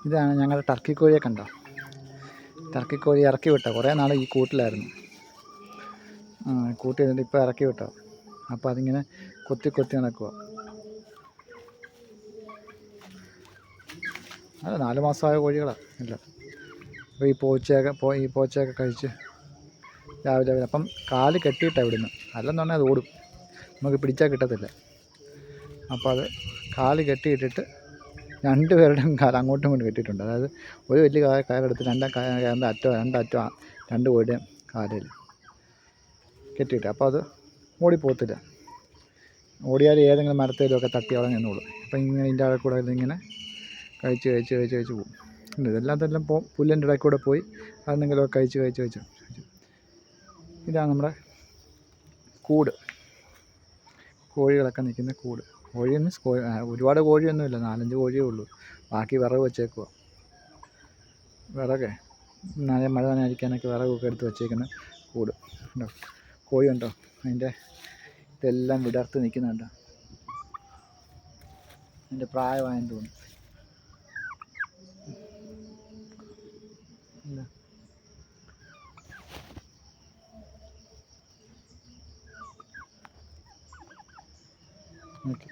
ഇതാണ് ഞങ്ങളുടെ ടർക്കി കോഴിയെ കണ്ടോ. ടർക്കി കോഴി ഇറക്കി വിട്ടോ. കുറേ നാൾ ഈ കൂട്ടിലായിരുന്നു. കൂട്ടി ഇരുന്നിട്ട് ഇപ്പോൾ ഇറക്കി വിട്ടോ. അപ്പോൾ അതിങ്ങനെ കൊത്തി കൊത്തി നടക്കുക. അത് 4 മാസമായ കോഴികളാണ് എല്ലാം. അപ്പോൾ ഈ പോച്ചയൊക്കെ കഴിച്ച് രാവിലെ അപ്പം കാല് കെട്ടിയിട്ടാണ് ഇവിടുന്ന്. അല്ലെന്നുണ്ടെങ്കിൽ അത് ഓടും, നമുക്ക് പിടിച്ചാൽ കിട്ടത്തില്ല. അപ്പോൾ അത് കാല് കെട്ടിയിട്ടിട്ട് 2 പേരുടെയും കാല് അങ്ങോട്ടും ഇങ്ങോട്ടും കെട്ടിയിട്ടുണ്ട്. അതായത് ഒരു വലിയ കയറെടുത്ത് രണ്ടറ്റം 2 കോഴിയുടെയും കാലിൽ കെട്ടിയിട്ട്. അപ്പോൾ അത് ഓടിപ്പോകത്തില്ല. ഓടിയാൽ ഏതെങ്കിലും മരത്തേലുമൊക്കെ തട്ടി അവിടെ നിന്നോളും. അപ്പം ഇങ്ങനെ ഇതിൻ്റെ ഇടയിൽ കൂടെ ഇങ്ങനെ കഴിച്ച് പോകും. ഇതെല്ലാം പുല്ലിൻ്റെ ഇടയിൽ കൂടെ പോയി അതെന്തെങ്കിലുമൊക്കെ കഴിച്ച്. ഇതാണ് നമ്മുടെ കൂട്. കോഴികളൊക്കെ നിൽക്കുന്ന കൂട്. കോഴി മീൻസ് ഒരുപാട് കോഴിയൊന്നുമില്ല, 4-5 കോഴിയേ ഉള്ളൂ. ബാക്കി വിറക് വെച്ചേക്കുക. വിറകെ മഴ നനയാതിരിക്കാനൊക്കെ വിറകൊക്കെ എടുത്ത് വെച്ചേക്കുന്ന കൂട് ഉണ്ടോ. കോഴി ഉണ്ടോ, അതിൻ്റെ ഇതെല്ലാം വിടർത്ത് നിൽക്കുന്നുണ്ടോ. അതിൻ്റെ പ്രായമായെന്ന് തോന്നുന്നു. ഇല്ല, ഓക്കെ.